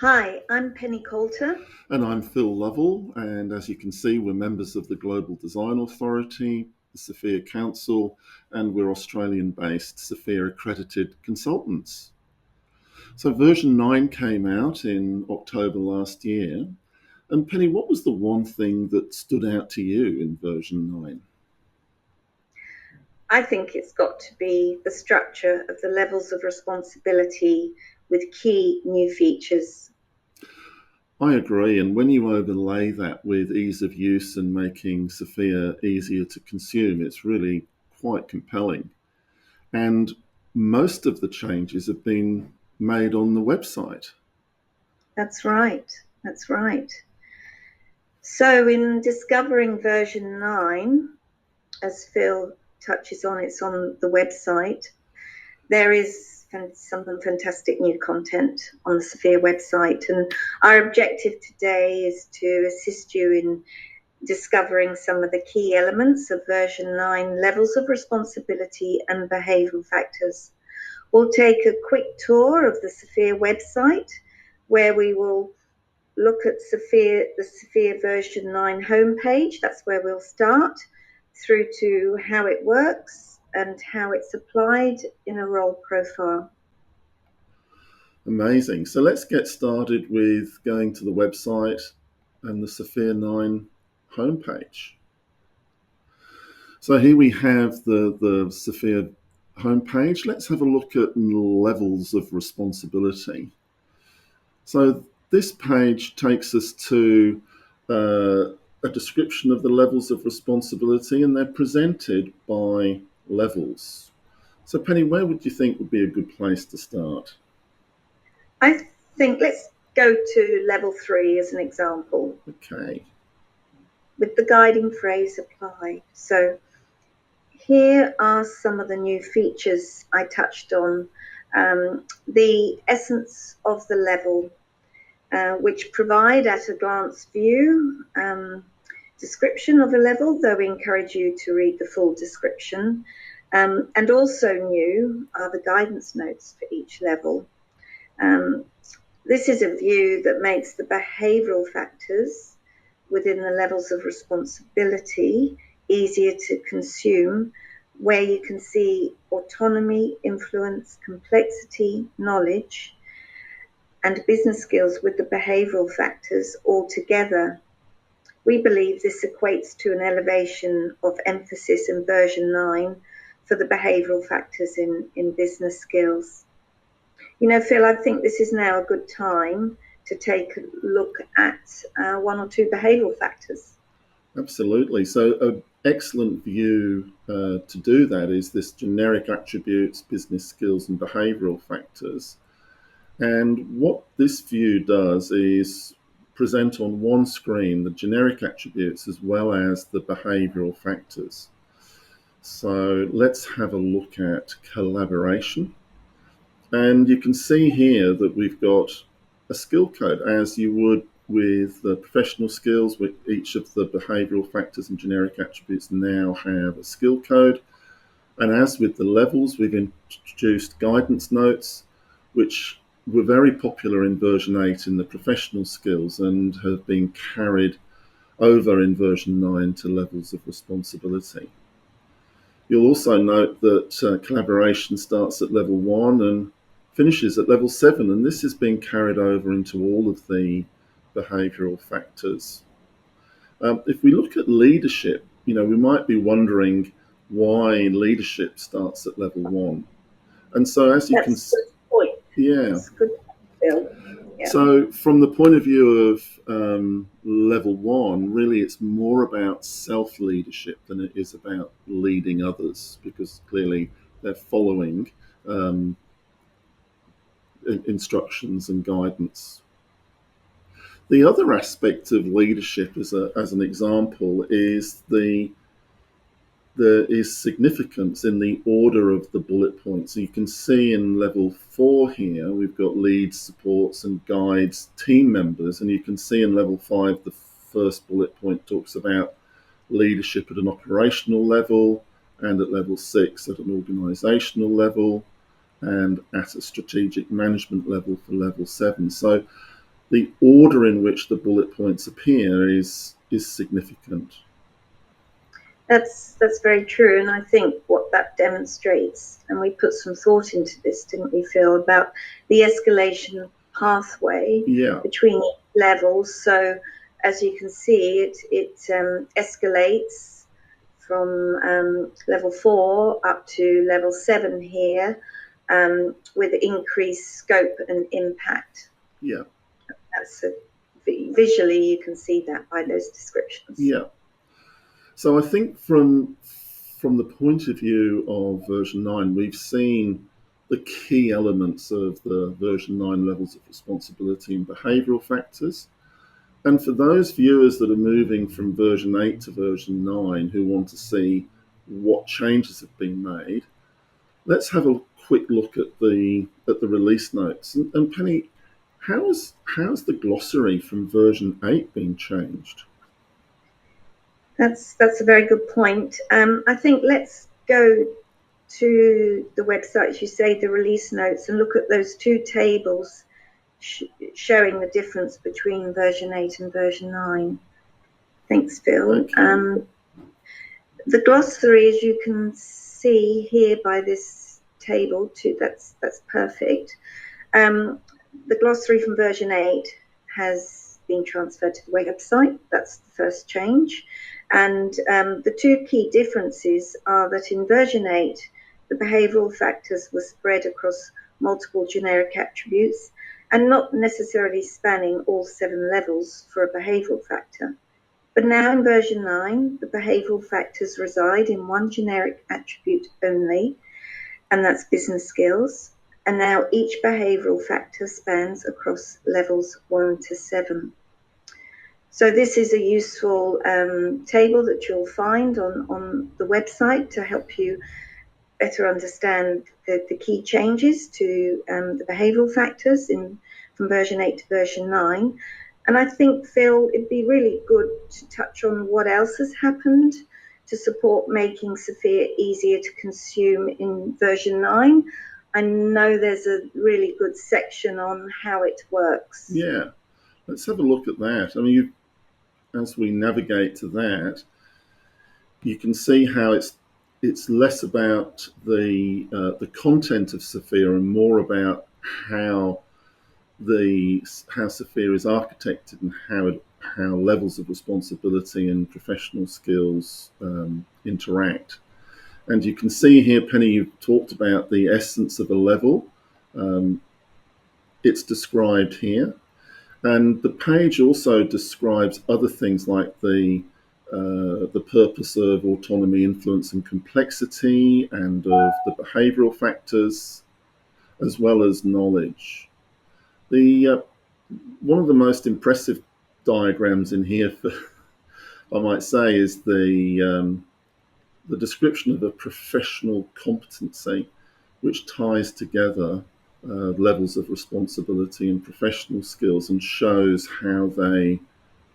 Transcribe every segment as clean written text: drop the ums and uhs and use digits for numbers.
Hi, I'm Penny Coulter. And I'm Phil Lovell, and as you can see, we're members of the Global Design Authority, the SFIA Council, and we're Australian-based SFIA Accredited Consultants. So version 9 came out in October last year. And Penny, what was the one thing that stood out to you in version 9? I think it's got to be the structure of the levels of responsibility with key new features. I agree, and when you overlay that with ease of use and making SFIA easier to consume, it's really quite compelling. And most of the changes have been made on the website. That's right. That's right. So in discovering version 9, as Phil touches on, it's on the website. There is some fantastic new content on the SFIA website, and our objective today is to assist you in discovering some of the key elements of version 9, levels of responsibility and behavioural factors. We'll take a quick tour of the SFIA website, where we will look at the SFIA version 9 homepage. That's where we'll start, through to how it works and how it's applied in a role profile. Amazing. So let's get started with going to the website and the SFIA 9 homepage. So here we have the SFIA homepage. Let's have a look at levels of responsibility. So this page takes us to a description of the levels of responsibility, and they're presented by levels. So Penny, where would you think would be a good place to start? I think let's go to level 3 as an example. Okay. With the guiding phrase apply. So here are some of the new features I touched on. The essence of the level, which provide at a glance view description of a level, though we encourage you to read the full description. And also new are the guidance notes for each level. This is a view that makes the behavioural factors within the levels of responsibility easier to consume, where you can see autonomy, influence, complexity, knowledge, and business skills with the behavioural factors all together. We believe this equates to an elevation of emphasis in version 9 for the behavioural factors in business skills. You know, Phil, I think this is now a good time to take a look at one or two behavioural factors. Absolutely. So an excellent view to do that is this generic attributes, business skills, and behavioural factors. And what this view does is present on one screen the generic attributes as well as the behavioural factors. So let's have a look at collaboration. And you can see here that we've got a skill code, as you would with the professional skills, with each of the behavioural factors and generic attributes now have a skill code. And as with the levels, we've introduced guidance notes, which were very popular in version 8 in the professional skills and have been carried over in version 9 to levels of responsibility. You'll also note that collaboration starts at level 1 and finishes at level 7, and this is being carried over into all of the behavioural factors. If we look at leadership, we might be wondering why leadership starts at level 1. And so as you can see, yeah. That's good, Bill. Yeah. So from the point of view of level 1, really it's more about self-leadership than it is about leading others, because clearly they're following instructions and guidance. The other aspect of leadership as an example is there is significance in the order of the bullet points. So you can see in level 4 here, we've got leads, supports, and guides team members. And you can see in level 5, the first bullet point talks about leadership at an operational level, and at level 6 at an organizational level, and at a strategic management level for level 7. So the order in which the bullet points appear is significant. That's very true, and I think what that demonstrates, and we put some thought into this, didn't we, Phil, about the escalation pathway between levels. So as you can see, it escalates from level 4 up to level 7 here, with increased scope and impact. Yeah. That's visually you can see that by those descriptions. Yeah. So I think from the point of view of version 9, we've seen the key elements of the version 9 levels of responsibility and behavioural factors. And for those viewers that are moving from version 8 to version 9 who want to see what changes have been made, let's have a quick look at the release notes. And Penny, how's the glossary from version 8 been changed? That's a very good point. I think let's go to the website, as you say, the release notes, and look at those two tables showing the difference between version 8 and version 9. Thanks, Phil. Okay. The glossary, as you can see here by this table, that's perfect. The glossary from version 8 has been transferred to the website. That's the first change. And the two key differences are that in version 8, the behavioural factors were spread across multiple generic attributes and not necessarily spanning all 7 levels for a behavioural factor. But now in version 9, the behavioural factors reside in one generic attribute only, and that's business skills. And now each behavioural factor spans across levels 1 to 7. So this is a useful table that you'll find on the website to help you better understand the key changes to the behavioural factors from version 8 to version 9. And I think, Phil, it'd be really good to touch on what else has happened to support making SFIA easier to consume in version 9. I know there's a really good section on how it works. Yeah, let's have a look at that. I mean, as we navigate to that, you can see how it's less about the content of SFIA and more about how SFIA is architected and how levels of responsibility and professional skills interact. And you can see here, Penny, you've talked about the essence of a level. It's described here. And the page also describes other things like the purpose of autonomy, influence, and complexity, and of the behavioural factors, as well as knowledge. One of the most impressive diagrams in here, I might say, is the description of a professional competency, which ties together levels of responsibility and professional skills and shows how they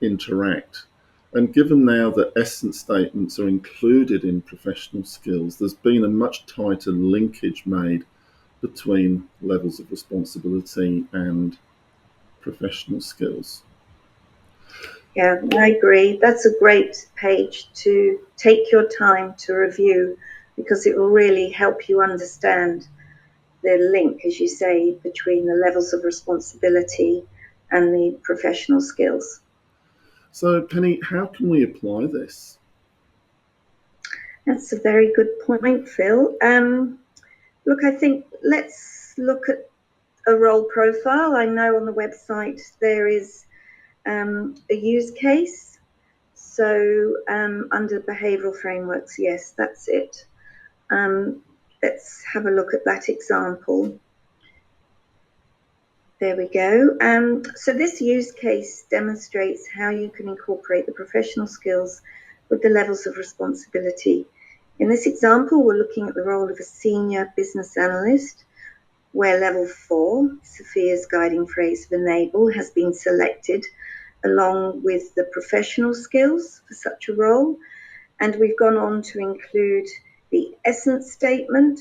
interact. And given now that essence statements are included in professional skills, there's been a much tighter linkage made between levels of responsibility and professional skills. Yeah, I agree. That's a great page to take your time to review, because it will really help you understand the link, as you say, between the levels of responsibility and the professional skills. So, Penny, how can we apply this? That's a very good point, Phil. Look, I think let's look at a role profile. I know on the website there is a use case. So under behavioural frameworks, yes, that's it. Let's have a look at that example. There we go. So this use case demonstrates how you can incorporate the professional skills with the levels of responsibility. In this example, we're looking at the role of a senior business analyst, where level 4, SFIA's guiding phrase of enable, has been selected along with the professional skills for such a role. And we've gone on to include the essence statement,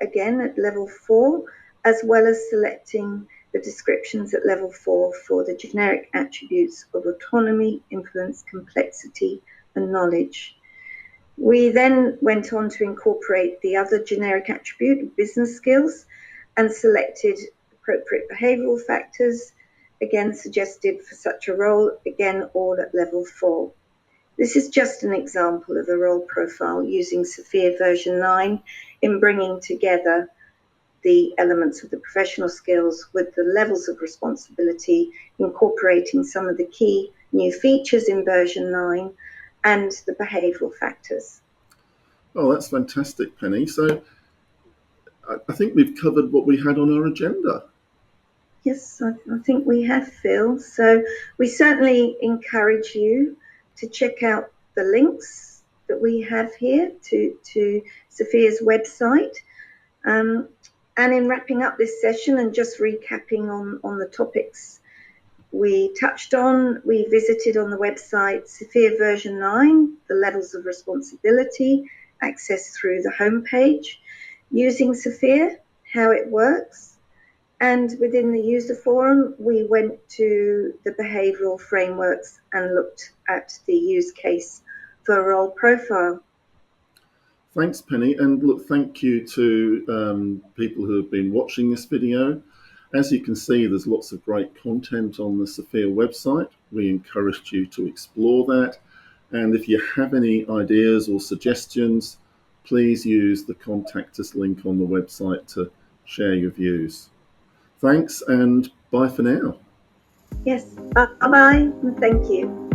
again at level 4, as well as selecting the descriptions at level 4 for the generic attributes of autonomy, influence, complexity, and knowledge. We then went on to incorporate the other generic attribute, business skills, and selected appropriate behavioural factors, again suggested for such a role, again all at level 4. This is just an example of a role profile using SFIA version 9 in bringing together the elements of the professional skills with the levels of responsibility, incorporating some of the key new features in version 9 and the behavioural factors. Oh, that's fantastic, Penny. So I think we've covered what we had on our agenda. Yes, I think we have, Phil. So we certainly encourage you to check out the links that we have here to SFIA's website. And in wrapping up this session and just recapping on the topics we touched on, we visited on the website SFIA version 9, the levels of responsibility, accessed through the homepage, using SFIA, how it works. And within the user forum, we went to the behavioural frameworks and looked at the use case for a role profile. Thanks, Penny. And look, thank you to people who have been watching this video. As you can see, there's lots of great content on the SFIA website. We encourage you to explore that. And if you have any ideas or suggestions, please use the contact us link on the website to share your views. Thanks and bye for now. Yes, bye-bye and thank you.